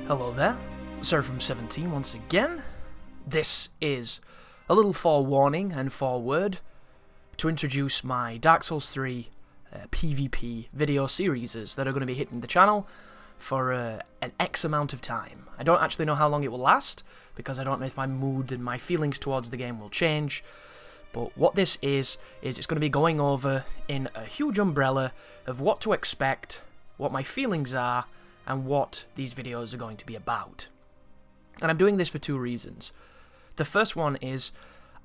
Hello there, Sir from 17 once again. This is a little forewarning and foreword to introduce my Dark Souls 3 PvP video series that are going to be hitting the channel for an X amount of time. I don't actually know how long it will last, because I don't know if my mood and my feelings towards the game will change. But what this is it's going to be going over in a huge umbrella of what to expect, what my feelings are, and what these videos are going to be about. And I'm doing this for two reasons. The first one is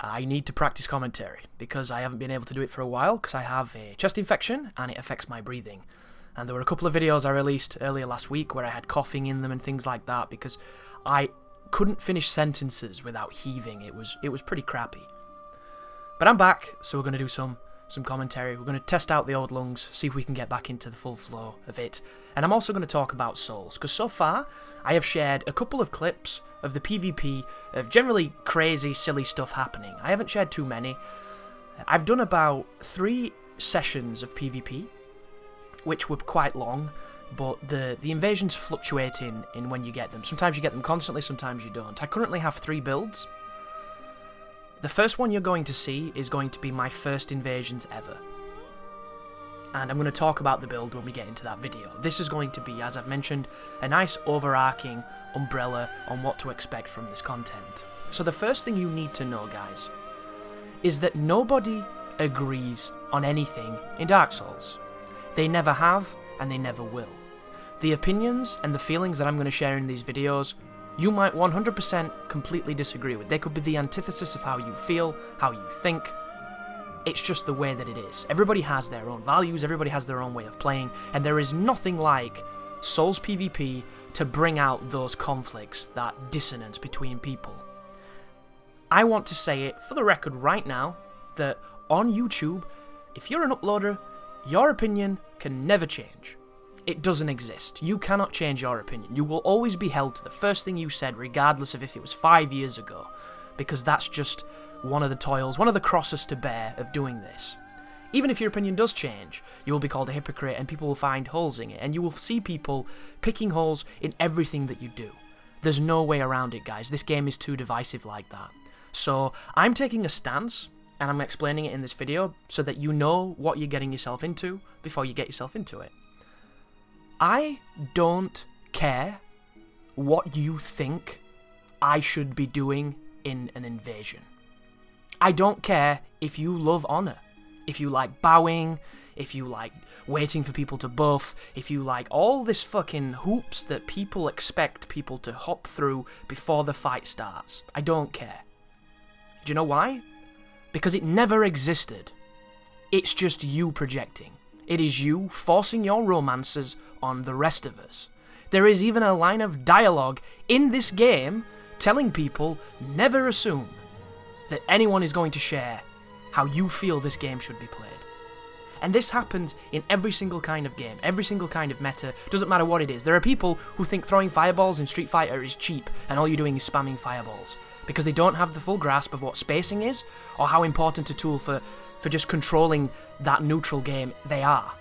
I need to practice commentary, because I haven't been able to do it for a while, because I have a chest infection and it affects my breathing. And there were a couple of videos I released earlier last week where I had coughing in them and things like that, because I couldn't finish sentences without heaving. It was pretty crappy. But I'm back, so we're going to do some commentary. We're going to test out the old lungs, see if we can get back into the full flow of it. And I'm also going to talk about Souls, because so far I have shared a couple of clips of the PvP of generally crazy, silly stuff happening. I haven't shared too many. I've done about 3 sessions of PvP, which were quite long, but the invasions fluctuate in when you get them. Sometimes you get them constantly, sometimes you don't. I currently have 3 builds. The first one you're going to see is going to be my first invasions ever. And I'm going to talk about the build when we get into that video. This is going to be, as I've mentioned, a nice overarching umbrella on what to expect from this content. So the first thing you need to know, guys, is that nobody agrees on anything in Dark Souls. They never have, and they never will. The opinions and the feelings that I'm going to share in these videos, you might 100% completely disagree with. They could be the antithesis of how you feel, how you think. It's just the way that it is. Everybody has their own values, everybody has their own way of playing, and there is nothing like Souls PvP to bring out those conflicts, that dissonance between people. I want to say it for the record right now, that on YouTube, if you're an uploader, your opinion can never change. It doesn't exist. You cannot change your opinion. You will always be held to the first thing you said, regardless of if it was 5 years ago, because that's just one of the toils, one of the crosses to bear of doing this. Even if your opinion does change, you will be called a hypocrite and people will find holes in it, and you will see people picking holes in everything that you do. There's no way around it, guys. This game is too divisive like that. So I'm taking a stance, and I'm explaining it in this video so that you know what you're getting yourself into before you get yourself into it. I don't care what you think I should be doing in an invasion. I don't care if you love honor, if you like bowing, if you like waiting for people to buff, if you like all this fucking hoops that people expect people to hop through before the fight starts. I don't care. Do you know why? Because it never existed. It's just you projecting. It is you forcing your romances on the rest of us. There is even a line of dialogue in this game telling people never assume that anyone is going to share how you feel this game should be played. And this happens in every single kind of game, every single kind of meta, doesn't matter what it is. There are people who think throwing fireballs in Street Fighter is cheap and all you're doing is spamming fireballs, because they don't have the full grasp of what spacing is or how important a tool for just controlling that neutral game they are.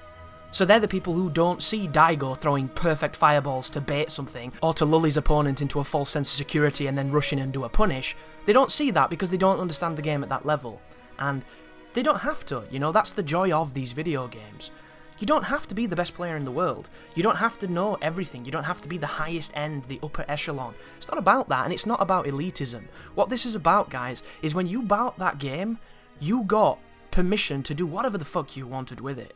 So they're the people who don't see Daigo throwing perfect fireballs to bait something, or to lull his opponent into a false sense of security and then rush in and do a punish. They don't see that because they don't understand the game at that level. And they don't have to, you know, that's the joy of these video games. You don't have to be the best player in the world. You don't have to know everything. You don't have to be the highest end, the upper echelon. It's not about that, and it's not about elitism. What this is about, guys, is when you bought that game, you got permission to do whatever the fuck you wanted with it.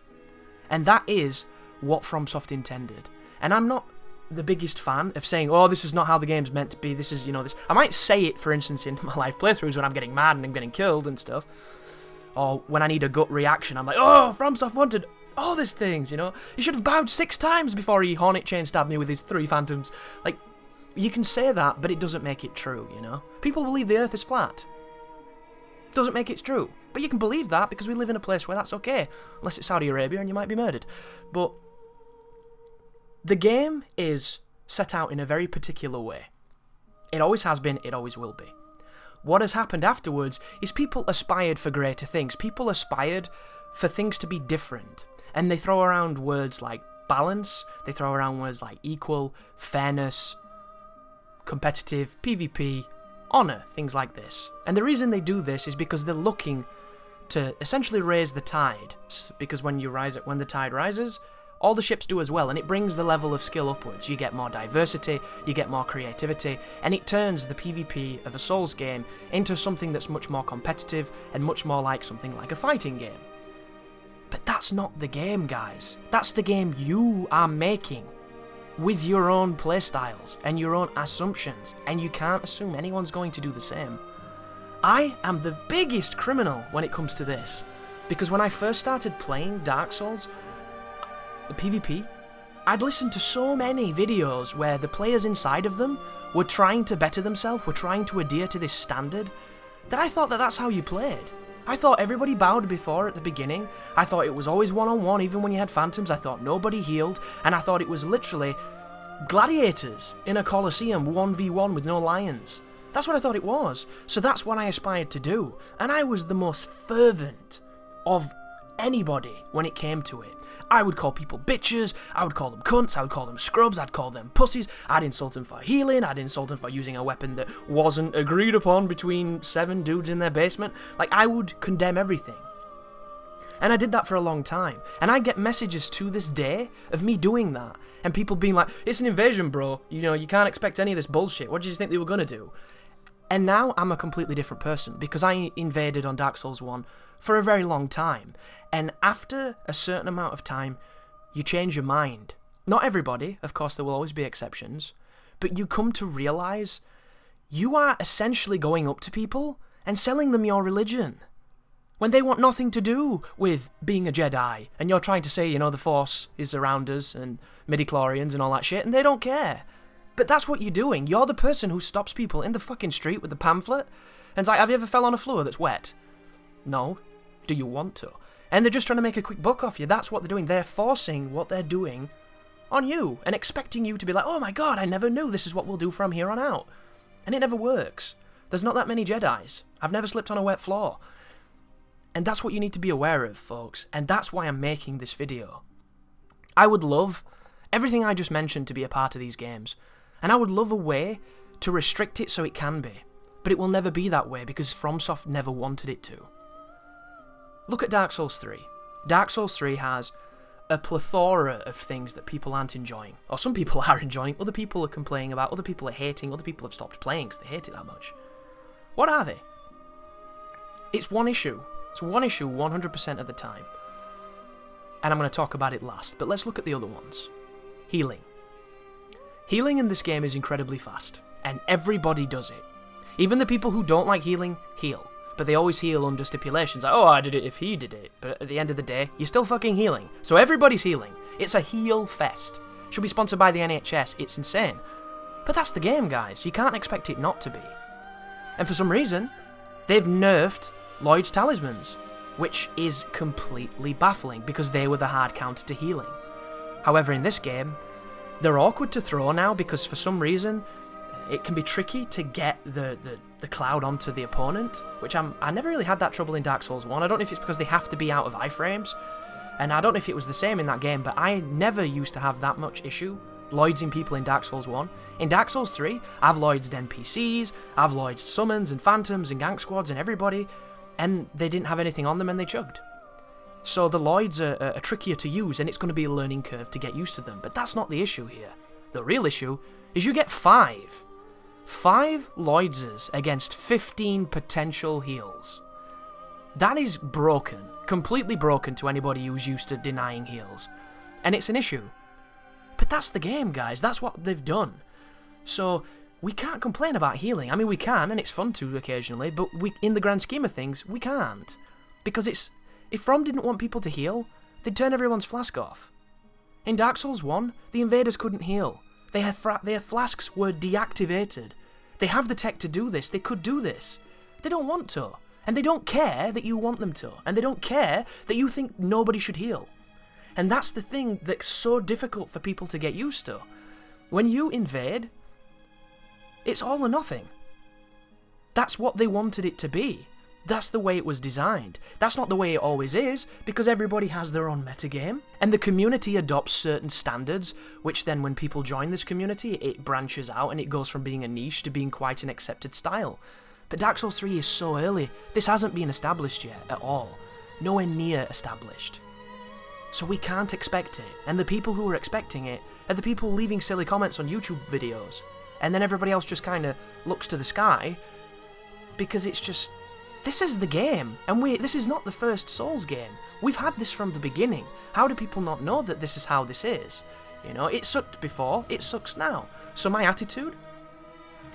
And that is what FromSoft intended. And I'm not the biggest fan of saying, oh, this is not how the game's meant to be, this is, you know, this. I might say it, for instance, in my live playthroughs when I'm getting mad and I'm getting killed and stuff. Or when I need a gut reaction, I'm like, oh, FromSoft wanted all these things, you know. He should have bowed 6 times before he Hornet Chain stabbed me with his 3 phantoms. Like, you can say that, but it doesn't make it true, you know. People believe the earth is flat. Doesn't make it true. But you can believe that because we live in a place where that's okay. Unless it's Saudi Arabia and you might be murdered. But the game is set out in a very particular way. It always has been, it always will be. What has happened afterwards is people aspired for greater things. People aspired for things to be different. And they throw around words like balance, they throw around words like equal, fairness, competitive, PvP, honor, things like this. And the reason they do this is because they're looking to essentially raise the tide, because when the tide rises, all the ships do as well, and it brings the level of skill upwards. You get more diversity, you get more creativity, and it turns the PvP of a Souls game into something that's much more competitive and much more like something like a fighting game. But that's not the game, guys. That's the game you are making with your own playstyles and your own assumptions, and you can't assume anyone's going to do the same. I am the biggest criminal when it comes to this, because when I first started playing Dark Souls, the PvP, I'd listened to so many videos where the players inside of them were trying to better themselves, were trying to adhere to this standard, that I thought that that's how you played. I thought everybody bowed before at the beginning. I thought it was always one-on-one, even when you had phantoms. I thought nobody healed, and I thought it was literally gladiators in a coliseum 1v1 with no lions. That's what I thought it was. So that's what I aspired to do. And I was the most fervent of anybody when it came to it. I would call people bitches, I would call them cunts, I would call them scrubs, I'd call them pussies, I'd insult them for healing, I'd insult them for using a weapon that wasn't agreed upon between 7 dudes in their basement. Like, I would condemn everything. And I did that for a long time. And I get messages to this day of me doing that. And people being like, it's an invasion, bro. You know, you can't expect any of this bullshit. What did you think they were going to do? And now I'm a completely different person, because I invaded on Dark Souls 1 for a very long time. And after a certain amount of time, you change your mind. Not everybody, of course there will always be exceptions, but you come to realise you are essentially going up to people and selling them your religion, when they want nothing to do with being a Jedi, and you're trying to say, you know, the Force is around us, and midichlorians and all that shit, and they don't care. But that's what you're doing. You're the person who stops people in the fucking street with the pamphlet and's like, have you ever fell on a floor that's wet? No. Do you want to? And they're just trying to make a quick buck off you. That's what they're doing. They're forcing what they're doing on you and expecting you to be like, oh my god, I never knew this is what we'll do from here on out. And it never works. There's not that many Jedis. I've never slipped on a wet floor. And that's what you need to be aware of, folks. And that's why I'm making this video. I would love everything I just mentioned to be a part of these games. And I would love a way to restrict it so it can be. But it will never be that way, because FromSoft never wanted it to. Look at Dark Souls 3. Dark Souls 3 has a plethora of things that people aren't enjoying. Or some people are enjoying, other people are complaining about, other people are hating, other people have stopped playing because they hate it that much. What are they? It's one issue. It's one issue 100% of the time. And I'm going to talk about it last, but let's look at the other ones. Healing. Healing in this game is incredibly fast, and everybody does it. Even the people who don't like healing, heal. But they always heal under stipulations, like, oh, I did it if he did it. But at the end of the day, you're still fucking healing. So everybody's healing. It's a heal fest. Should be sponsored by the NHS, it's insane. But that's the game, guys. You can't expect it not to be. And for some reason, they've nerfed Lloyd's talismans, which is completely baffling, because they were the hard counter to healing. However, in this game, they're awkward to throw now, because for some reason it can be tricky to get the cloud onto the opponent, which I never really had that trouble in Dark Souls 1. I don't know if it's because they have to be out of iframes, and I don't know if it was the same in that game, but I never used to have that much issue Lloydsing people in Dark Souls 1. In Dark Souls 3, I've Lloydsed NPCs, I've Lloydsed summons and phantoms and gank squads and everybody, and they didn't have anything on them and they chugged. So the Lloyds are trickier to use, and it's going to be a learning curve to get used to them. But that's not the issue here. The real issue is you get 5 Lloydses against 15 potential heals. That is broken. Completely broken to anybody who's used to denying heals. And it's an issue. But that's the game, guys. That's what they've done. So we can't complain about healing. I mean, we can, and it's fun to occasionally, but in the grand scheme of things, we can't. Because if From didn't want people to heal, they'd turn everyone's flask off. In Dark Souls 1, the invaders couldn't heal. Their flasks were deactivated. They have the tech to do this. They could do this. They don't want to. And they don't care that you want them to. And they don't care that you think nobody should heal. And that's the thing that's so difficult for people to get used to. When you invade, it's all or nothing. That's what they wanted it to be. That's the way it was designed. That's not the way it always is, because everybody has their own metagame, and the community adopts certain standards, which then when people join this community, it branches out and it goes from being a niche to being quite an accepted style. But Dark Souls 3 is so early. This hasn't been established yet, at all. Nowhere near established. So we can't expect it, and the people who are expecting it are the people leaving silly comments on YouTube videos, and then everybody else just kind of looks to the sky, because it's just... This is the game, and this is not the first Souls game. We've had this from the beginning. How do people not know that this is how this is? You know, it sucked before, it sucks now. So my attitude?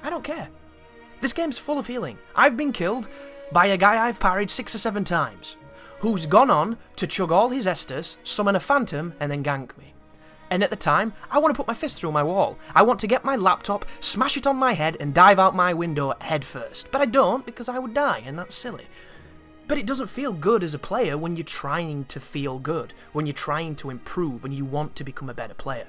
I don't care. This game's full of healing. I've been killed by a guy I've parried 6 or 7 times, who's gone on to chug all his Estus, summon a phantom, and then gank me. And at the time, I want to put my fist through my wall. I want to get my laptop, smash it on my head, and dive out my window head first. But I don't, because I would die, and that's silly. But it doesn't feel good as a player when you're trying to feel good, when you're trying to improve, when you want to become a better player.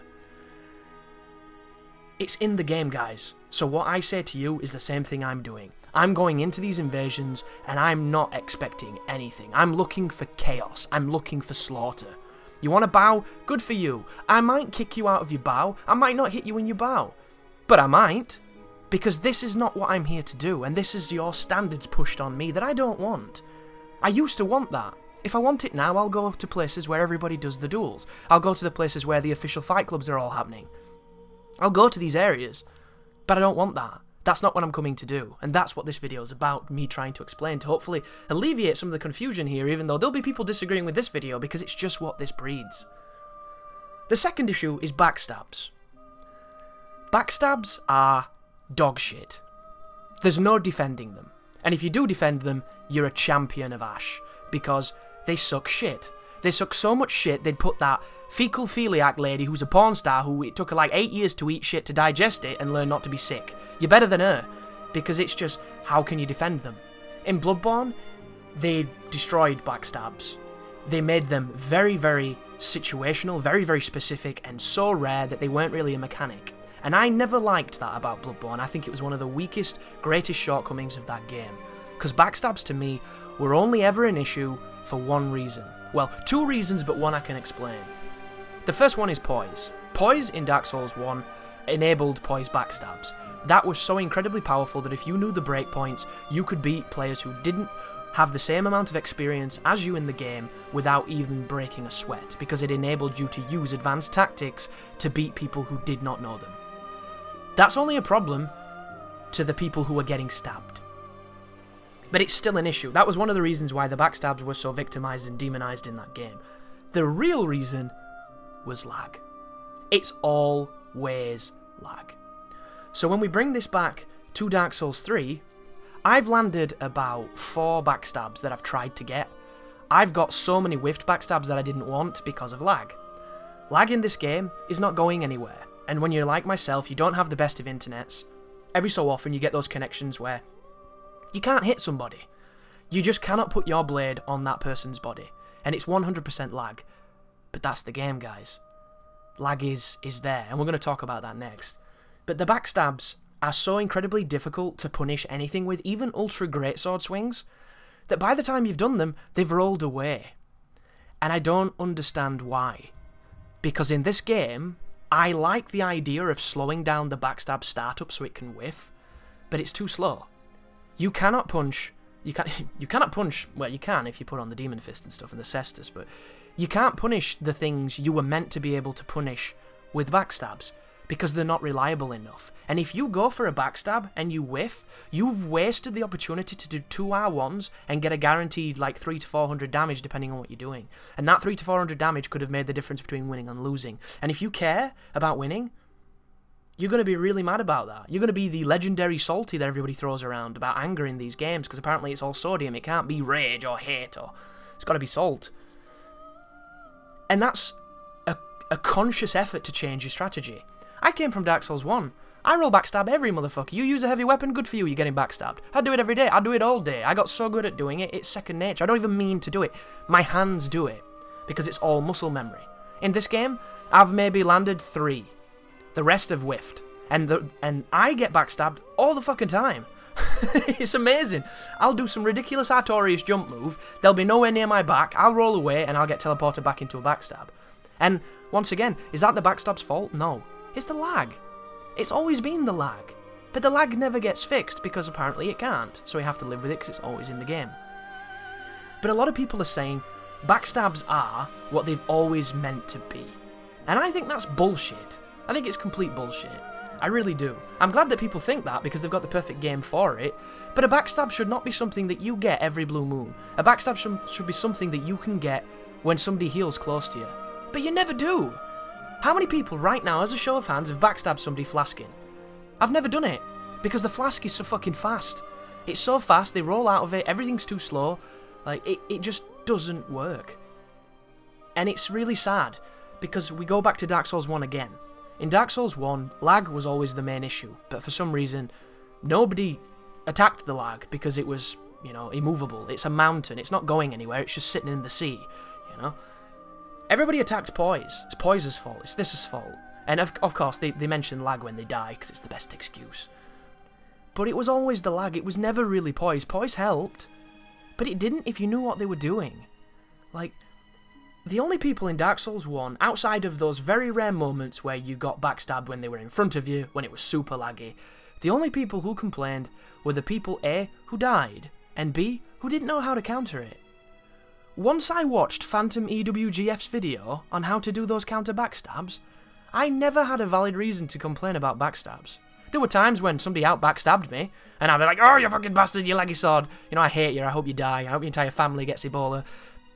It's in the game, guys. So what I say to you is the same thing I'm doing. I'm going into these invasions, and I'm not expecting anything. I'm looking for chaos. I'm looking for slaughter. You want to bow? Good for you. I might kick you out of your bow. I might not hit you in your bow. But I might. Because this is not what I'm here to do, and this is your standards pushed on me that I don't want. I used to want that. If I want it now, I'll go to places where everybody does the duels. I'll go to the places where the official fight clubs are all happening. I'll go to these areas. But I don't want that. That's not what I'm coming to do, and that's what this video is about, me trying to explain to hopefully alleviate some of the confusion here, even though there'll be people disagreeing with this video because it's just what this breeds. The second issue is backstabs. Backstabs are dog shit. There's no defending them, and if you do defend them, you're a champion of Ash, because they suck shit. They suck so much shit they'd put that fecal philiac lady who's a porn star who it took her like 8 years to eat shit to digest it and learn not to be sick. You're better than her, because it's just, how can you defend them? In Bloodborne, they destroyed backstabs. They made them very, very situational, very, very specific, and so rare that they weren't really a mechanic. And I never liked that about Bloodborne. I think it was one of the weakest, greatest shortcomings of that game. Because backstabs to me were only ever an issue for one reason. Well, 2 reasons, but one I can explain. The first one is poise. Poise in Dark Souls 1 enabled poise backstabs. That was so incredibly powerful that if you knew the breakpoints, you could beat players who didn't have the same amount of experience as you in the game without even breaking a sweat, because it enabled you to use advanced tactics to beat people who did not know them. That's only a problem to the people who are getting stabbed. But it's still an issue. That was one of the reasons why the backstabs were so victimized and demonized in that game. The real reason was lag. It's always lag. So when we bring this back to Dark Souls 3, I've landed about 4 backstabs that I've tried to get. I've got so many whiffed backstabs that I didn't want because of lag. Lag in this game is not going anywhere, and when you're like myself, you don't have the best of internets, every so often you get those connections where you can't hit somebody. You just cannot put your blade on that person's body, and it's 100% lag. But that's the game, guys. Lag is there, and we're going to talk about that next. But the backstabs are so incredibly difficult to punish anything with, even ultra greatsword swings, that by the time you've done them, they've rolled away. And I don't understand why. Because in this game, I like the idea of slowing down the backstab startup so it can whiff, but it's too slow. You cannot punch... You cannot punch... Well, you can if you put on the Demon Fist and stuff and the Cestus, but you can't punish the things you were meant to be able to punish with backstabs, because they're not reliable enough. And if you go for a backstab and you whiff, you've wasted the opportunity to do 2 R1s and get a guaranteed like 300 to 400 damage depending on what you're doing. And that 300 to 400 damage could have made the difference between winning and losing. And if you care about winning, you're going to be really mad about that. You're going to be the legendary salty that everybody throws around about anger in these games, because apparently it's all sodium. It can't be rage or hate, or it's got to be salt. And that's a conscious effort to change your strategy. I came from Dark Souls 1. I roll backstab every motherfucker. You use a heavy weapon, good for you, you're getting backstabbed. I do it every day. I do it all day. I got so good at doing it, it's second nature. I don't even mean to do it. My hands do it, because it's all muscle memory. In this game, I've maybe landed 3. The rest have whiffed. And I get backstabbed all the fucking time. It's amazing. I'll do some ridiculous Artorias jump move, they'll be nowhere near my back, I'll roll away, and I'll get teleported back into a backstab. And, once again, is that the backstab's fault? No. It's the lag. It's always been the lag. But the lag never gets fixed, because apparently it can't, so we have to live with it because it's always in the game. But a lot of people are saying backstabs are what they've always meant to be. And I think that's bullshit. I think it's complete bullshit. I really do. I'm glad that people think that because they've got the perfect game for it, but a backstab should not be something that you get every blue moon. A backstab should be something that you can get when somebody heals close to you. But you never do! How many people right now, as a show of hands, have backstabbed somebody flasking? I've never done it, because the flask is so fucking fast. It's so fast, they roll out of it, everything's too slow, like, it just doesn't work. And it's really sad, because we go back to Dark Souls 1 again. In Dark Souls 1, lag was always the main issue, but for some reason, nobody attacked the lag because it was, you know, immovable. It's a mountain, it's not going anywhere, it's just sitting in the sea, you know? Everybody attacked Poise. It's Poise's fault, it's this' fault. And of course, they mention lag when they die, because it's the best excuse. But it was always the lag, it was never really Poise. Poise helped, but it didn't if you knew what they were doing. Like, the only people in Dark Souls 1, outside of those very rare moments where you got backstabbed when they were in front of you, when it was super laggy, the only people who complained were the people A, who died, and B, who didn't know how to counter it. Once I watched Phantom EWGF's video on how to do those counter backstabs, I never had a valid reason to complain about backstabs. There were times when somebody out backstabbed me, and I'd be like, oh, you fucking bastard, you laggy sword, you know, I hate you, I hope you die, I hope your entire family gets Ebola.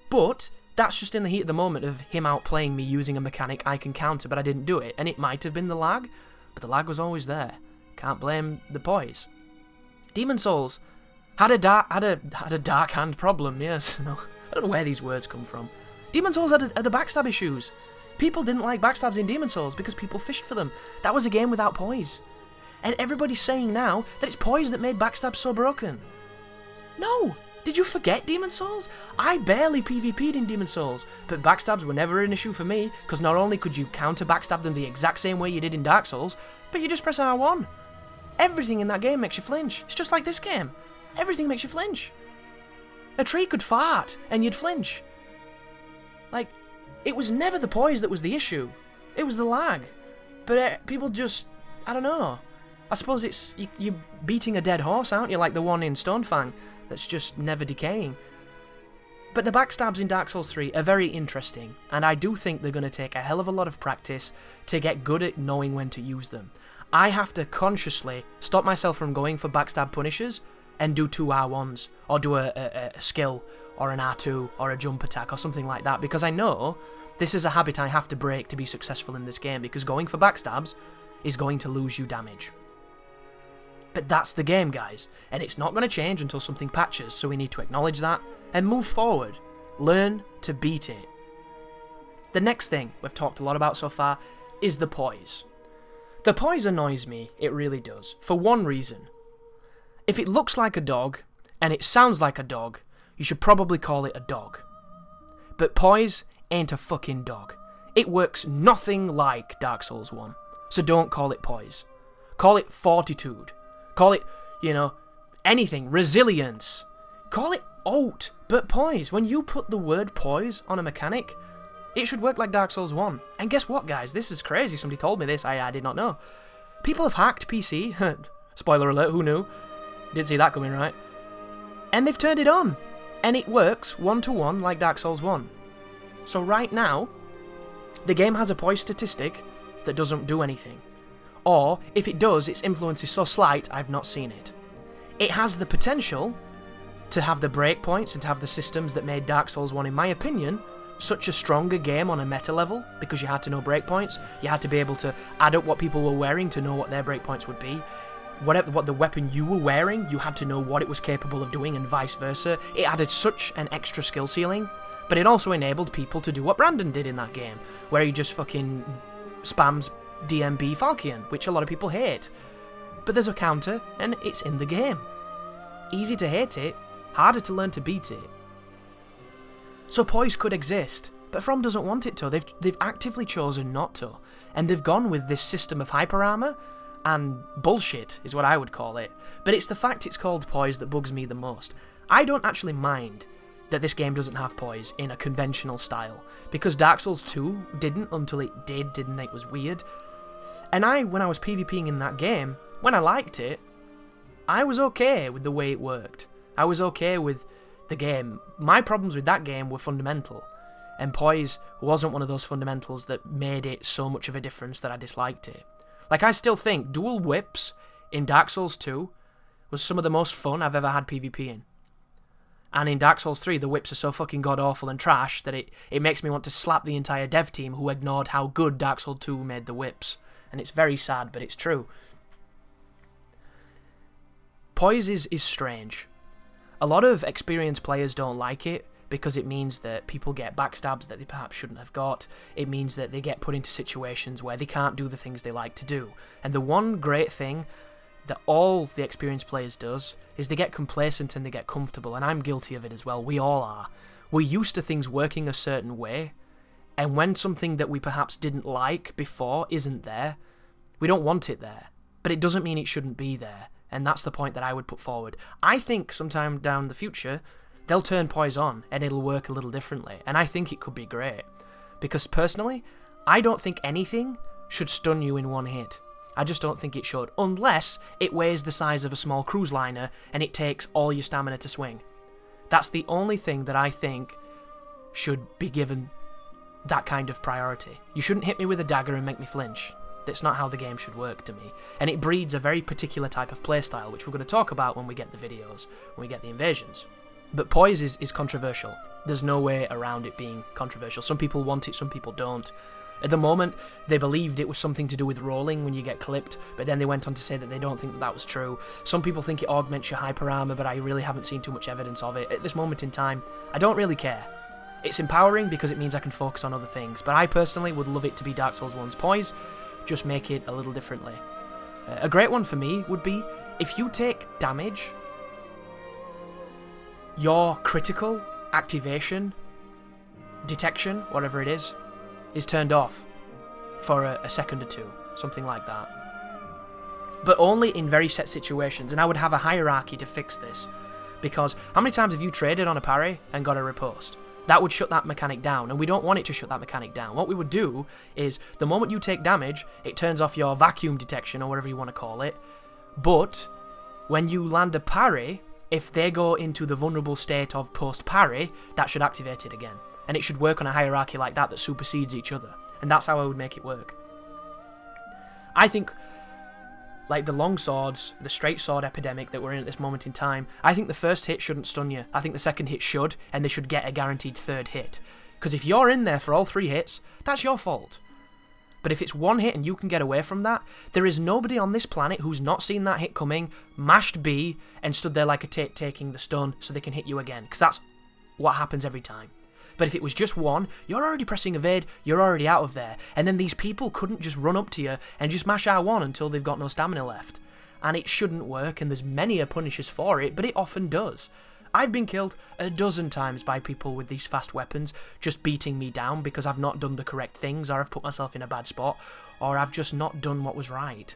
But that's just in the heat of the moment of him outplaying me using a mechanic I can counter, but I didn't do it, and it might have been the lag, but the lag was always there. Can't blame the Poise. Demon Souls had a dark hand problem, yes. No, I don't know where these words come from. Demon Souls had a backstab issues. People didn't like backstabs in Demon Souls because people fished for them. That was a game without Poise. And everybody's saying now that it's Poise that made backstabs so broken. No! Did you forget Demon Souls? I barely PvP'd in Demon Souls, but backstabs were never an issue for me, because not only could you counter backstab them the exact same way you did in Dark Souls, but you just press R1. Everything in that game makes you flinch. It's just like this game. Everything makes you flinch. A tree could fart, and you'd flinch. Like, it was never the Poise that was the issue. It was the lag. But people just, I don't know. I suppose it's, you're beating a dead horse, aren't you? Like the one in Stonefang that's just never decaying. But the backstabs in Dark Souls 3 are very interesting, and I do think they're going to take a hell of a lot of practice to get good at knowing when to use them. I have to consciously stop myself from going for backstab punishes and do 2 R1s, or do a skill, or an R2, or a jump attack, or something like that, because I know this is a habit I have to break to be successful in this game, because going for backstabs is going to lose you damage. But that's the game, guys, and it's not going to change until something patches, so we need to acknowledge that and move forward. Learn to beat it. The next thing we've talked a lot about so far is the Poise. The Poise annoys me, it really does, for one reason. If it looks like a dog, and it sounds like a dog, you should probably call it a dog. But Poise ain't a fucking dog. It works nothing like Dark Souls 1, so don't call it Poise. Call it Fortitude. Call it, you know, anything. Resilience. Call it Alt. But Poise, when you put the word Poise on a mechanic, it should work like Dark Souls 1. And guess what, guys? This is crazy. Somebody told me this. I did not know. People have hacked PC. Spoiler alert, who knew? Didn't see that coming, right? And they've turned it on. And it works 1-to-1 like Dark Souls 1. So right now, the game has a Poise statistic that doesn't do anything. Or, if it does, its influence is so slight, I've not seen it. It has the potential to have the breakpoints and to have the systems that made Dark Souls 1, in my opinion, such a stronger game on a meta level, because you had to know breakpoints, you had to be able to add up what people were wearing to know what their breakpoints would be. What the weapon you were wearing, you had to know what it was capable of doing, and vice versa. It added such an extra skill ceiling, but it also enabled people to do what Brandon did in that game, where he just fucking spams DMB Falchion, which a lot of people hate. But there's a counter, and it's in the game. Easy to hate it, harder to learn to beat it. So Poise could exist, but From doesn't want it to. They've actively chosen not to, and they've gone with this system of hyper armor. and bullshit is what I would call it, but it's the fact it's called poise that bugs me the most. I don't actually mind that this game doesn't have poise in a conventional style, because Dark Souls 2 didn't until it didn't it? Was weird. And when I was PvPing in that game, when I liked it, I was okay with the way it worked. I was okay with the game. My problems with that game were fundamental, and poise wasn't one of those fundamentals that made it so much of a difference that I disliked it. Like, I still think dual whips in Dark Souls 2 was some of the most fun I've ever had PvP in. And in Dark Souls 3, the whips are so fucking god-awful and trash that it makes me want to slap the entire dev team who ignored how good Dark Souls 2 made the whips. And it's very sad, but it's true. Poise is strange. A lot of experienced players don't like it because it means that people get backstabs that they perhaps shouldn't have got. It means that they get put into situations where they can't do the things they like to do. And the one great thing that all the experienced players does is they get complacent and they get comfortable, and I'm guilty of it as well. We all are. We're used to things working a certain way, and when something that we perhaps didn't like before isn't there, we don't want it there. But it doesn't mean it shouldn't be there, and that's the point that I would put forward. I think sometime down the future, they'll turn poise on, and it'll work a little differently, and I think it could be great. Because personally, I don't think anything should stun you in one hit. I just don't think it should, unless it weighs the size of a small cruise liner and it takes all your stamina to swing. That's the only thing that I think should be given that kind of priority. You shouldn't hit me with a dagger and make me flinch. That's not how the game should work to me. And it breeds a very particular type of playstyle, which we're going to talk about when we get the videos, when we get the invasions. But poise is controversial. There's no way around it being controversial. Some people want it, some people don't. At the moment, they believed it was something to do with rolling when you get clipped, but then they went on to say that they don't think that was true. Some people think it augments your hyper armor, but I really haven't seen too much evidence of it. At this moment in time, I don't really care. It's empowering because it means I can focus on other things, but I personally would love it to be Dark Souls 1's poise, just make it a little differently. A great one for me would be, if you take damage, your critical activation, detection, whatever it is turned off for a second or two, something like that. But only in very set situations, and I would have a hierarchy to fix this, because how many times have you traded on a parry and got a riposte? That would shut that mechanic down, and we don't want it to shut that mechanic down. What we would do is, the moment you take damage, it turns off your vacuum detection, or whatever you want to call it, but when you land a parry, if they go into the vulnerable state of post-parry, that should activate it again. And it should work on a hierarchy like that supersedes each other. And that's how I would make it work. I think, like the long swords, the straight sword epidemic that we're in at this moment in time, I think the first hit shouldn't stun you. I think the second hit should, and they should get a guaranteed third hit. Because if you're in there for all 3 hits, that's your fault. But if it's 1 hit and you can get away from that, there is nobody on this planet who's not seen that hit coming, mashed B, and stood there like a tit taking the stun so they can hit you again. Because that's what happens every time. But if it was just 1, you're already pressing evade, you're already out of there. And then these people couldn't just run up to you and just mash R1 until they've got no stamina left. And it shouldn't work, and there's many punishes for it, but it often does. I've been killed a dozen times by people with these fast weapons just beating me down because I've not done the correct things, or I've put myself in a bad spot, or I've just not done what was right.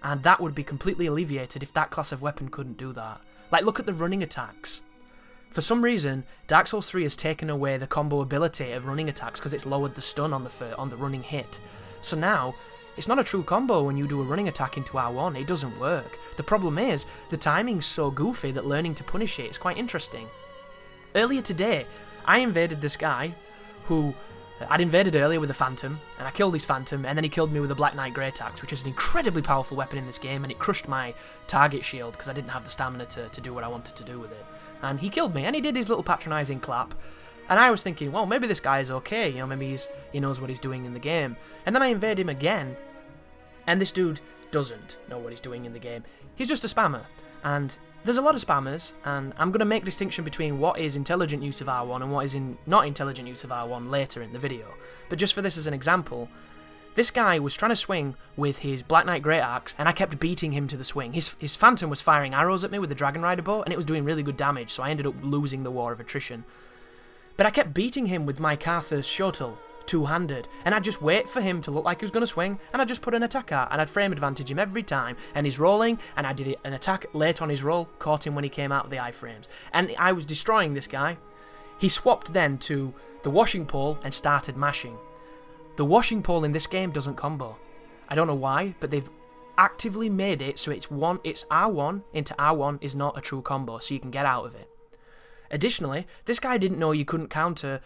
And that would be completely alleviated if that class of weapon couldn't do that. Like, look at the running attacks. For some reason, Dark Souls 3 has taken away the combo ability of running attacks because it's lowered the stun on the running hit. So now, it's not a true combo when you do a running attack into R1, it doesn't work. The problem is, the timing's so goofy that learning to punish it is quite interesting. Earlier today, I invaded this guy who I'd invaded earlier with a Phantom, and I killed his Phantom, and then he killed me with a Black Knight Great Axe, which is an incredibly powerful weapon in this game, and it crushed my target shield because I didn't have the stamina to do what I wanted to do with it. And he killed me, and he did his little patronising clap, and I was thinking, well, maybe this guy is okay, you know, maybe he knows what he's doing in the game. And then I invade him again, and this dude doesn't know what he's doing in the game. He's just a spammer, and there's a lot of spammers, and I'm going to make distinction between what is intelligent use of R1 and what is not intelligent use of R1 later in the video. But just for this as an example, this guy was trying to swing with his Black Knight Great Axe, and I kept beating him to the swing. His Phantom was firing arrows at me with the Dragon Rider bow, and it was doing really good damage, so I ended up losing the War of Attrition. But I kept beating him with my Carthus Shotel, two-handed, and I'd just wait for him to look like he was going to swing, and I'd just put an attack out, and I'd frame advantage him every time, and he's rolling, and I did an attack late on his roll, caught him when he came out of the iframes, and I was destroying this guy. He swapped then to the washing pole and started mashing. The washing pole in this game doesn't combo. I don't know why, but they've actively made it so it's R1 into R1 is not a true combo, so you can get out of it. Additionally, this guy didn't know you couldn't counter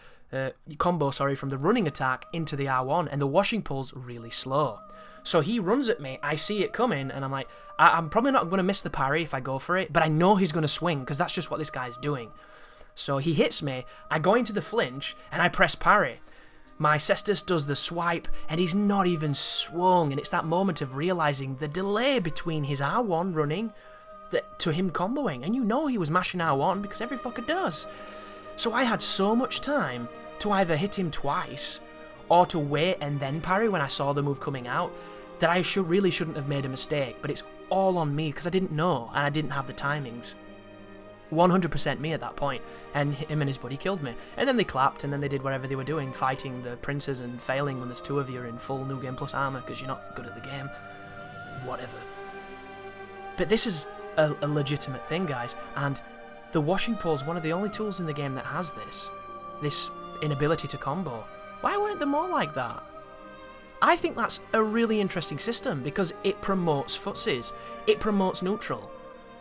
combo from the running attack into the R1, and the washing pole's really slow. So he runs at me, I see it coming, and I'm like, I'm probably not going to miss the parry if I go for it, but I know he's going to swing, because that's just what this guy's doing. So he hits me, I go into the flinch, and I press parry. My Cestus does the swipe, and he's not even swung, and it's that moment of realising the delay between his R1 running to him comboing, and you know he was mashing R1 because every fucker does. So I had so much time to either hit him twice, or to wait and then parry when I saw the move coming out, that I really shouldn't have made a mistake, but it's all on me because I didn't know, and I didn't have the timings. 100% me at that point, and him and his buddy killed me. And then they clapped, and then they did whatever they were doing, fighting the princes and failing when there's two of you in full New Game Plus armor because you're not good at the game. Whatever. But this is a legitimate thing, guys, and the washing pole is one of the only tools in the game that has this inability to combo. Why weren't there more like that? I think that's a really interesting system because it promotes footsies. It promotes neutral.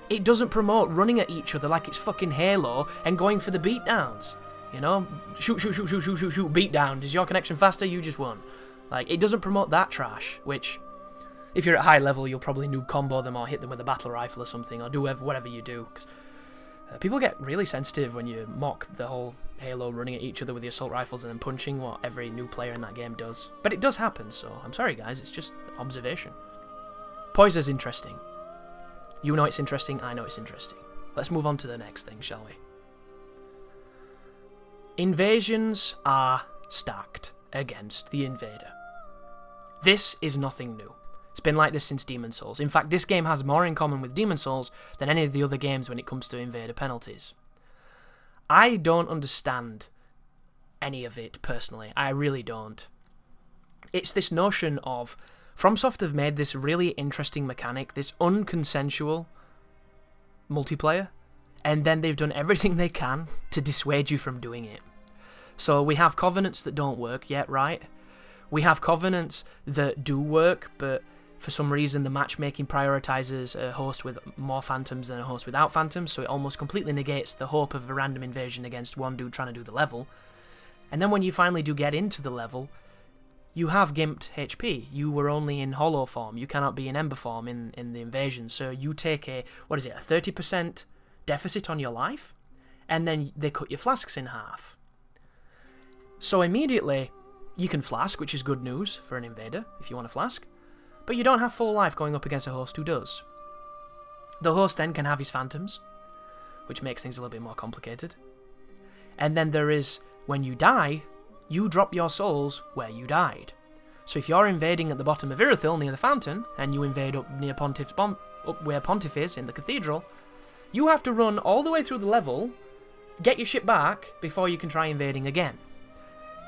It doesn't promote running at each other like it's fucking Halo and going for the beatdowns. You know? Shoot, beatdown. Is your connection faster? You just won. Like, it doesn't promote that trash, which, if you're at high level, you'll probably noob combo them or hit them with a battle rifle or something, or do whatever you do. Because people get really sensitive when you mock the whole Halo running at each other with the assault rifles and then punching what every new player in that game does. But it does happen, so I'm sorry guys, it's just observation. Poisa's interesting. You know it's interesting, I know it's interesting. Let's move on to the next thing, shall we? Invasions are stacked against the invader. This is nothing new. It's been like this since Demon's Souls. In fact, this game has more in common with Demon's Souls than any of the other games when it comes to invader penalties. I don't understand any of it, personally. I really don't. It's this notion of FromSoft have made this really interesting mechanic, this unconsensual multiplayer, and then they've done everything they can to dissuade you from doing it. So we have covenants that don't work yet, right? We have covenants that do work, but for some reason the matchmaking prioritizes a host with more phantoms than a host without phantoms, so it almost completely negates the hope of a random invasion against one dude trying to do the level. And then when you finally do get into the level, you have gimped HP. You were only in hollow form. You cannot be in ember form in the invasion. So you take a 30% deficit on your life, and then they cut your flasks in half. So immediately, you can flask, which is good news for an invader, if you want to flask, but you don't have full life going up against a host who does. The host then can have his phantoms, which makes things a little bit more complicated. And then there is, when you die, you drop your souls where you died. So if you're invading at the bottom of Irithyll near the fountain, and you invade up near up where Pontiff is in the cathedral, you have to run all the way through the level, get your shit back, before you can try invading again.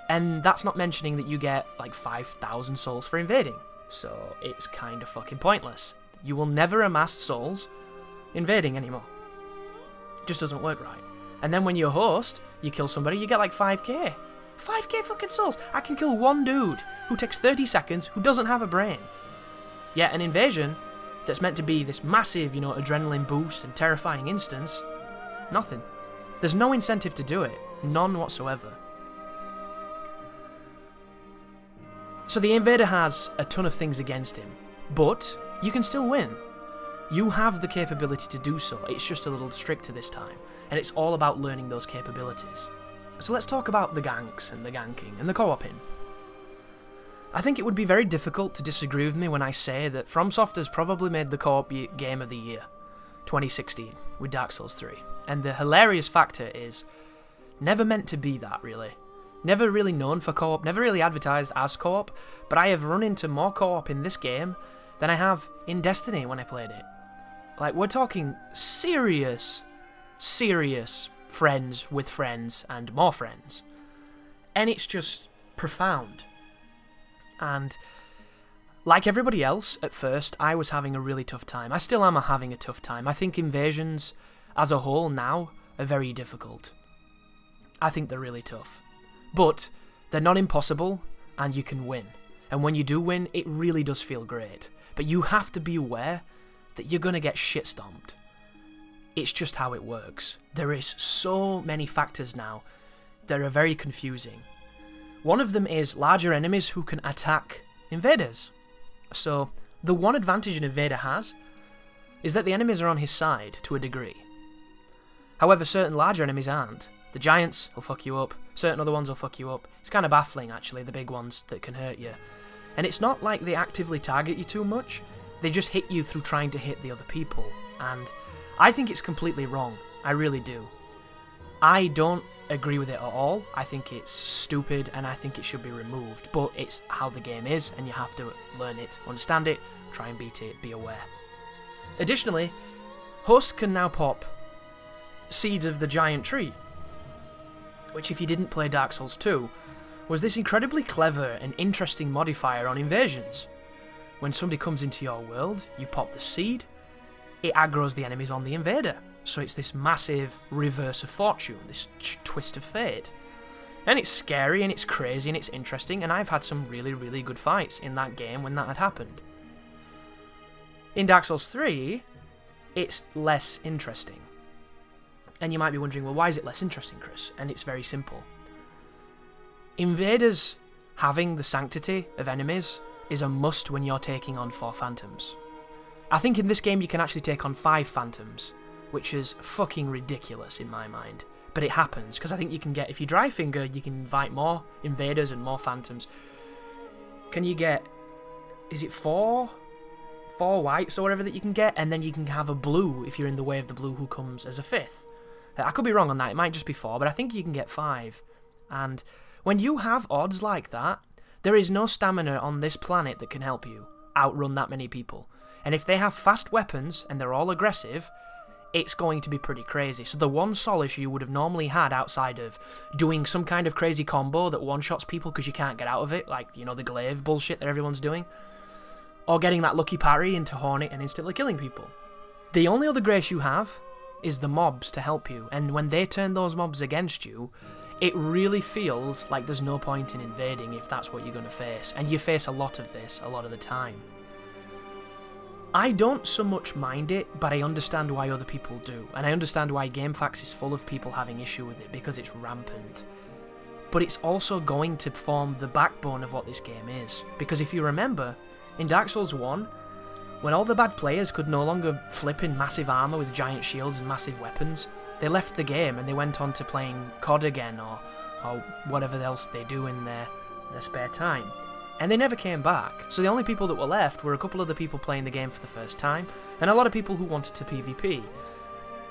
And that's not mentioning that you get like 5,000 souls for invading, so it's kind of fucking pointless. You will never amass souls invading anymore. It just doesn't work right. And then when you're a host, you kill somebody, you get like 5k. 5k fucking souls! I can kill one dude who takes 30 seconds, who doesn't have a brain. Yet an invasion that's meant to be this massive, adrenaline boost and terrifying instance, nothing. There's no incentive to do it. None whatsoever. So the invader has a ton of things against him, but you can still win. You have the capability to do so, it's just a little stricter this time, and it's all about learning those capabilities. So let's talk about the ganks and the ganking and the co-oping. I think it would be very difficult to disagree with me when I say that FromSoft has probably made the co-op game of the year, 2016, with Dark Souls 3. And the hilarious factor is, never meant to be that, really. Never really known for co-op, never really advertised as co-op, but I have run into more co-op in this game than I have in Destiny when I played it. Like, we're talking serious friends with friends and more friends. And it's just profound. And like everybody else, at first, I was having a really tough time. I still am having a tough time. I think invasions as a whole now are very difficult. I think they're really tough. But they're not impossible, and you can win. And when you do win, it really does feel great. But you have to be aware that you're going to get shit-stomped. It's just how it works. There is so many factors now that are very confusing. One of them is larger enemies who can attack invaders. So, the one advantage an invader has is that the enemies are on his side to a degree. However, certain larger enemies aren't. The giants will fuck you up, certain other ones will fuck you up. It's kind of baffling, actually, the big ones that can hurt you. And it's not like they actively target you too much, they just hit you through trying to hit the other people. And I think it's completely wrong. I really do. I don't agree with it at all. I think it's stupid and I think it should be removed. But it's how the game is and you have to learn it, understand it, try and beat it, be aware. Additionally, hosts can now pop seeds of the giant tree, which if you didn't play Dark Souls 2, was this incredibly clever and interesting modifier on invasions. When somebody comes into your world, you pop the seed, it aggroes the enemies on the invader. So it's this massive reverse of fortune, this twist of fate. And it's scary and it's crazy and it's interesting, and I've had some really, really good fights in that game when that had happened. In Dark Souls 3, it's less interesting. And you might be wondering, well, why is it less interesting, Chris? And it's very simple. Invaders having the sanctity of enemies is a must when you're taking on 4 phantoms. I think in this game you can actually take on 5 phantoms, which is fucking ridiculous in my mind. But it happens, because I think you can get, if you dry finger, you can invite more invaders and more phantoms. Can you get, is it 4 whites or whatever that you can get? And then you can have a blue, if you're in the way of the blue, who comes as a 5th. I could be wrong on that, it might just be 4, but I think you can get 5. And when you have odds like that, there is no stamina on this planet that can help you outrun that many people. And if they have fast weapons, and they're all aggressive, it's going to be pretty crazy. So the one solace you would have normally had outside of doing some kind of crazy combo that one-shots people because you can't get out of it, like, you know, the glaive bullshit that everyone's doing, or getting that lucky parry into Hornet and instantly killing people. The only other grace you have is the mobs to help you, and when they turn those mobs against you, it really feels like there's no point in invading if that's what you're going to face, and you face a lot of this a lot of the time. I don't so much mind it, but I understand why other people do, and I understand why GameFAQs is full of people having issue with it, because it's rampant. But it's also going to form the backbone of what this game is, because if you remember, in Dark Souls 1, when all the bad players could no longer flip in massive armour with giant shields and massive weapons, they left the game and they went on to playing COD again or whatever else they do in their spare time. And they never came back. So the only people that were left were a couple of the people playing the game for the first time, and a lot of people who wanted to PvP.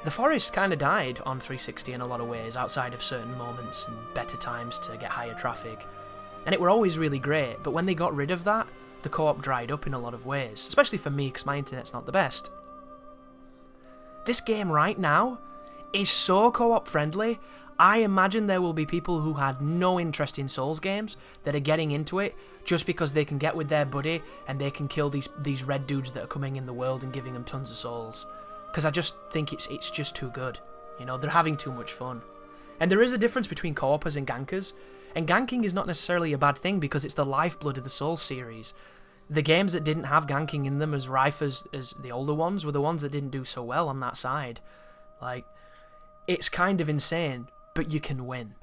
The forest kind of died on 360 in a lot of ways, outside of certain moments and better times to get higher traffic. And it were always really great, but when they got rid of that, the co-op dried up in a lot of ways, especially for me because my internet's not the best. This game right now is so co-op friendly. I imagine there will be people who had no interest in Souls games that are getting into it just because they can get with their buddy and they can kill these red dudes that are coming in the world and giving them tons of souls. Because I just think it's just too good. You know, they're having too much fun. And there is a difference between co-opers and gankers. And ganking is not necessarily a bad thing because it's the lifeblood of the Souls series. The games that didn't have ganking in them as rife as the older ones were the ones that didn't do so well on that side. Like, it's kind of insane, but you can win.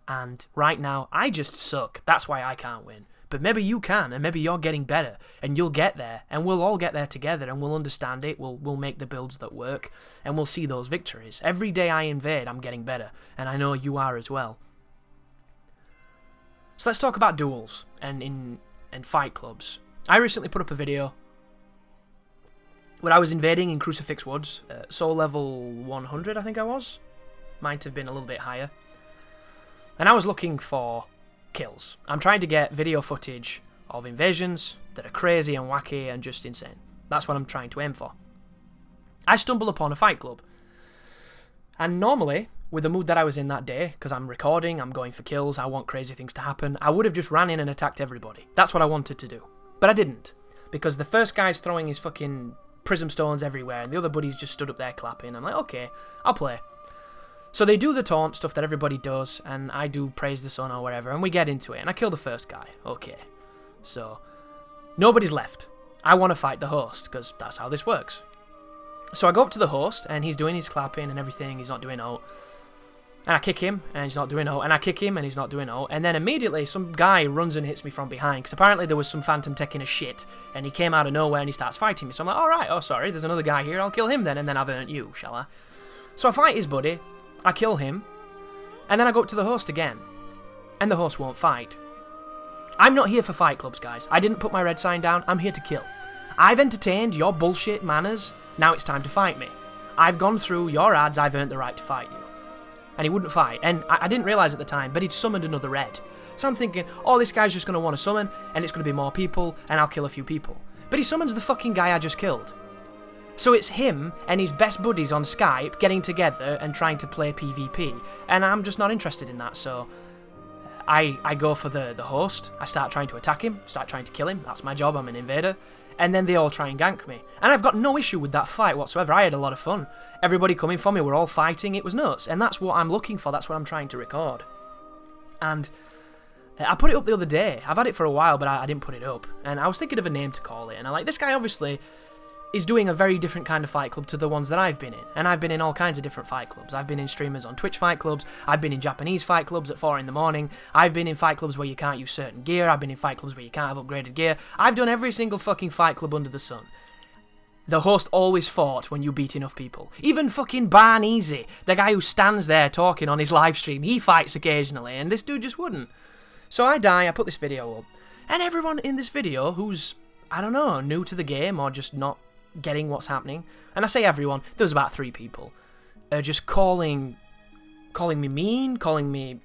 And right now, I just suck. That's why I can't win. But maybe you can, and maybe you're getting better, and you'll get there, and we'll all get there together, and we'll understand it, we'll make the builds that work, and we'll see those victories. Every day I invade, I'm getting better, and I know you are as well. So let's talk about duels and fight clubs. I recently put up a video when I was invading in Crucifix Woods, soul level 100 I think I was, might have been a little bit higher, and I was looking for kills. I'm trying to get video footage of invasions that are crazy and wacky and just insane. That's what I'm trying to aim for. I stumble upon a fight club, and normally with the mood that I was in that day, because I'm recording, I'm going for kills, I want crazy things to happen, I would have just ran in and attacked everybody. That's what I wanted to do. But I didn't. Because the first guy's throwing his fucking prism stones everywhere, and the other buddies just stood up there clapping. I'm like, okay, I'll play. So they do the taunt stuff that everybody does, and I do praise the sun or whatever, and we get into it, and I kill the first guy. Okay. So, nobody's left. I want to fight the host, because that's how this works. So I go up to the host, and he's doing his clapping and everything, he's not doing ult. And I kick him, and he's not doing ult. And I kick him, and he's not doing ult. And then immediately, some guy runs and hits me from behind, because apparently there was some phantom taking a shit, and he came out of nowhere and he starts fighting me. So I'm like, alright, oh sorry, there's another guy here, I'll kill him then, and then I've earned you, shall I? So I fight his buddy, I kill him, and then I go up to the host again. And the host won't fight. I'm not here for fight clubs, guys. I didn't put my red sign down, I'm here to kill. I've entertained your bullshit manners, now it's time to fight me. I've gone through your ads, I've earned the right to fight you. And he wouldn't fight, and I didn't realise at the time, but he'd summoned another red. So I'm thinking, oh, this guy's just going to want to summon, and it's going to be more people, and I'll kill a few people. But he summons the fucking guy I just killed. So it's him and his best buddies on Skype getting together and trying to play PvP, and I'm just not interested in that, so I go for the host, I start trying to attack him, start trying to kill him, that's my job, I'm an invader, and then they all try and gank me. And I've got no issue with that fight whatsoever, I had a lot of fun. Everybody coming for me, we're all fighting, it was nuts, and that's what I'm looking for, that's what I'm trying to record. And I put it up the other day, I've had it for a while, but I didn't put it up, and I was thinking of a name to call it, and I'm like, this guy obviously is doing a very different kind of fight club to the ones that I've been in. And I've been in all kinds of different fight clubs. I've been in streamers on Twitch fight clubs, I've been in Japanese fight clubs at 4 in the morning, I've been in fight clubs where you can't use certain gear, I've been in fight clubs where you can't have upgraded gear, I've done every single fucking fight club under the sun. The host always fought when you beat enough people. Even fucking Barn Easy, the guy who stands there talking on his live stream, he fights occasionally, and this dude just wouldn't. So I die, I put this video up, and everyone in this video who's, I don't know, new to the game or just not getting what's happening, and I say everyone, there was about 3 people, just calling me mean, calling me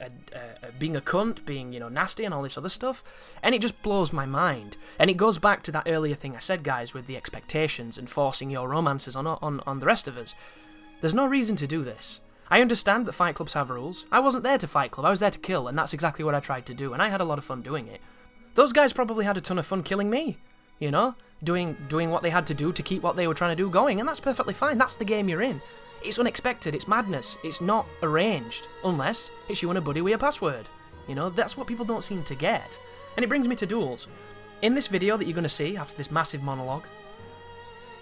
being a cunt, being, you know, nasty and all this other stuff, and it just blows my mind. And it goes back to that earlier thing I said, guys, with the expectations and forcing your romances on the rest of us. There's no reason to do this. I understand that fight clubs have rules. I wasn't there to fight club, I was there to kill, and that's exactly what I tried to do, and I had a lot of fun doing it. Those guys probably had a ton of fun killing me, you know? Doing what they had to do to keep what they were trying to do going, and that's perfectly fine, that's the game you're in. It's unexpected, it's madness, it's not arranged, unless it's you and a buddy with a password. You know, that's what people don't seem to get. And it brings me to duels. In this video that you're going to see, after this massive monologue,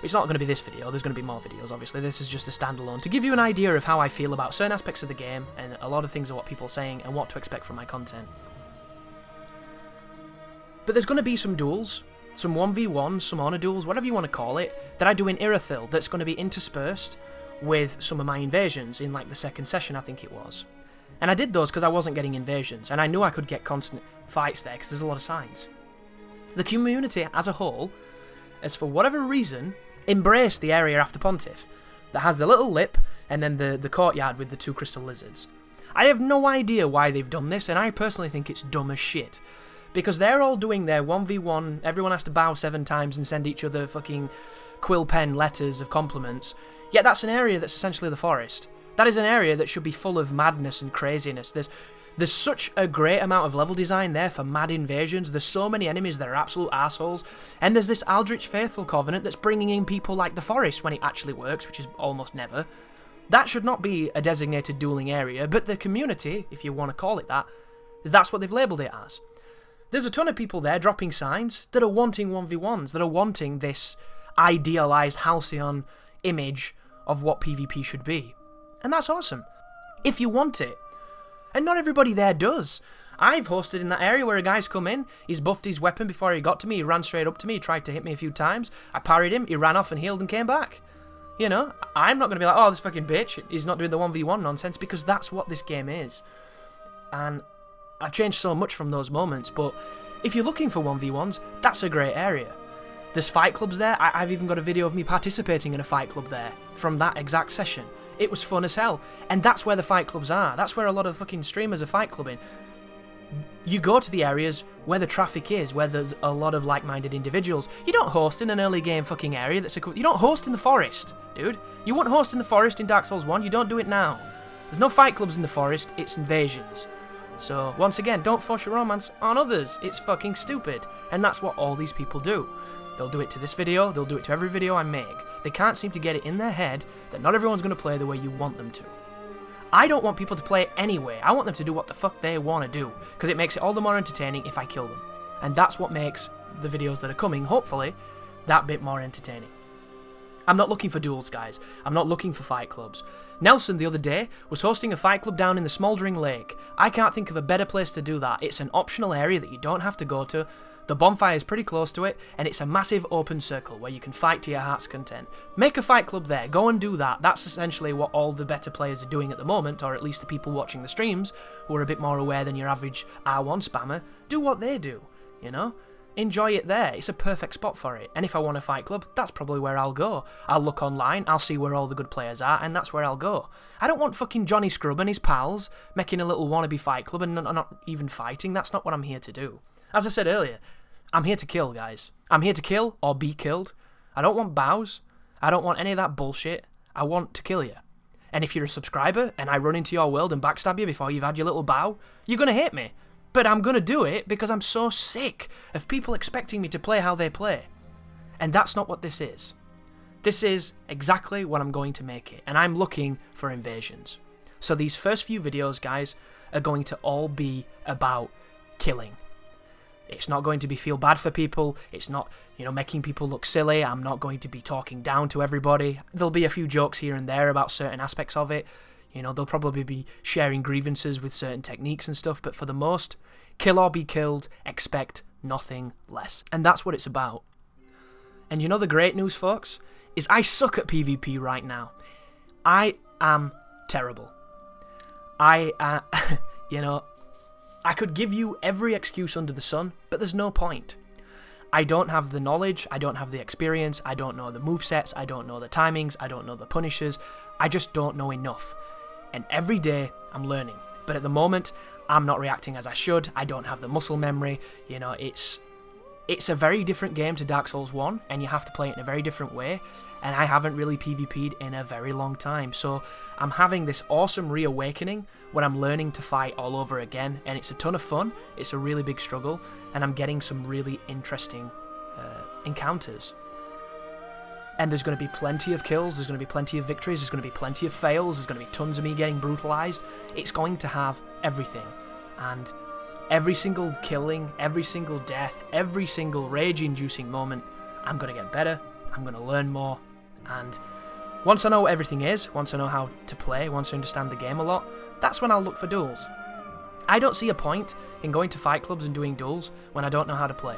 it's not going to be this video, there's going to be more videos obviously, this is just a standalone, to give you an idea of how I feel about certain aspects of the game, and a lot of things are what people are saying, and what to expect from my content. But there's going to be some duels, some 1v1s, some honor duels, whatever you want to call it, that I do in Irithyll that's going to be interspersed with some of my invasions in like the second session, I think it was. And I did those because I wasn't getting invasions, and I knew I could get constant fights there because there's a lot of signs. The community as a whole has, for whatever reason, embraced the area after Pontiff that has the little lip and then the courtyard with the 2 crystal lizards. I have no idea why they've done this, and I personally think it's dumb as shit. Because they're all doing their 1v1, everyone has to bow 7 times and send each other fucking quill pen letters of compliments, yet that's an area that's essentially the forest. That is an area that should be full of madness and craziness. There's such a great amount of level design there for mad invasions, there's so many enemies that are absolute assholes, and there's this Aldrich Faithful Covenant that's bringing in people like the forest when it actually works, which is almost never. That should not be a designated dueling area, but the community, if you want to call it that, that's what they've labelled it as. There's a ton of people there dropping signs that are wanting 1v1s, that are wanting this idealised halcyon image of what PvP should be. And that's awesome. If you want it. And not everybody there does. I've hosted in that area where a guy's come in, he's buffed his weapon before he got to me, he ran straight up to me, he tried to hit me a few times, I parried him, he ran off and healed and came back. You know, I'm not going to be like, oh, this fucking bitch, he's not doing the 1v1 nonsense, because that's what this game is. And I've changed so much from those moments, but if you're looking for 1v1s, that's a great area. There's fight clubs there, I've even got a video of me participating in a fight club there, from that exact session. It was fun as hell, and that's where the fight clubs are, that's where a lot of fucking streamers are fight clubbing. You go to the areas where the traffic is, where there's a lot of like-minded individuals. You don't host in an early game fucking area you don't host in the forest, dude. You wouldn't host in the forest in Dark Souls 1, you don't do it now. There's no fight clubs in the forest, it's invasions. So, once again, don't force your romance on others. It's fucking stupid. And that's what all these people do. They'll do it to this video, they'll do it to every video I make. They can't seem to get it in their head that not everyone's going to play the way you want them to. I don't want people to play it anyway. I want them to do what the fuck they want to do, because it makes it all the more entertaining if I kill them. And that's what makes the videos that are coming, hopefully, that bit more entertaining. I'm not looking for duels, guys. I'm not looking for fight clubs. Nelson, the other day, was hosting a fight club down in the Smouldering Lake. I can't think of a better place to do that. It's an optional area that you don't have to go to. The bonfire is pretty close to it, and it's a massive open circle where you can fight to your heart's content. Make a fight club there. Go and do that. That's essentially what all the better players are doing at the moment, or at least the people watching the streams, who are a bit more aware than your average R1 spammer. Do what they do, you know? Enjoy it there. It's a perfect spot for it. And if I want a fight club, that's probably where I'll go. I'll look online, I'll see where all the good players are, and that's where I'll go. I don't want fucking Johnny Scrub and his pals making a little wannabe fight club and not even fighting. That's not what I'm here to do. As I said earlier, I'm here to kill, guys. I'm here to kill or be killed. I don't want bows. I don't want any of that bullshit. I want to kill you. And if you're a subscriber and I run into your world and backstab you before you've had your little bow, you're going to hate me. But I'm going to do it because I'm so sick of people expecting me to play how they play. And that's not what this is. This is exactly what I'm going to make it. And I'm looking for invasions. So these first few videos, guys, are going to all be about killing. It's not going to be feel bad for people. It's not, making people look silly. I'm not going to be talking down to everybody. There'll be a few jokes here and there about certain aspects of it. They'll probably be sharing grievances with certain techniques and stuff, but for the most, kill or be killed, expect nothing less. And that's what it's about. And the great news, folks, is I suck at PvP right now. I am terrible. I could give you every excuse under the sun, but there's no point. I don't have the knowledge, I don't have the experience, I don't know the movesets, I don't know the timings, I don't know the punishers, I just don't know enough. And every day, I'm learning. But at the moment, I'm not reacting as I should, I don't have the muscle memory, it's a very different game to Dark Souls 1, and you have to play it in a very different way, and I haven't really PvP'd in a very long time, so I'm having this awesome reawakening when I'm learning to fight all over again, and it's a ton of fun, it's a really big struggle, and I'm getting some really interesting encounters. And there's going to be plenty of kills, there's going to be plenty of victories, there's going to be plenty of fails, there's going to be tons of me getting brutalized. It's going to have everything. And every single killing, every single death, every single rage-inducing moment, I'm going to get better, I'm going to learn more. And once I know what everything is, once I know how to play, once I understand the game a lot, that's when I'll look for duels. I don't see a point in going to fight clubs and doing duels when I don't know how to play.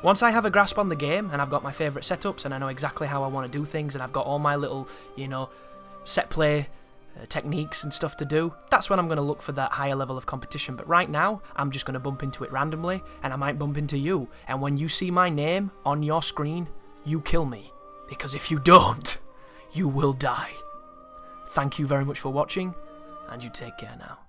Once I have a grasp on the game, and I've got my favourite setups, and I know exactly how I want to do things, and I've got all my little, set play techniques and stuff to do, that's when I'm going to look for that higher level of competition. But right now, I'm just going to bump into it randomly, and I might bump into you. And when you see my name on your screen, you kill me. Because if you don't, you will die. Thank you very much for watching, and you take care now.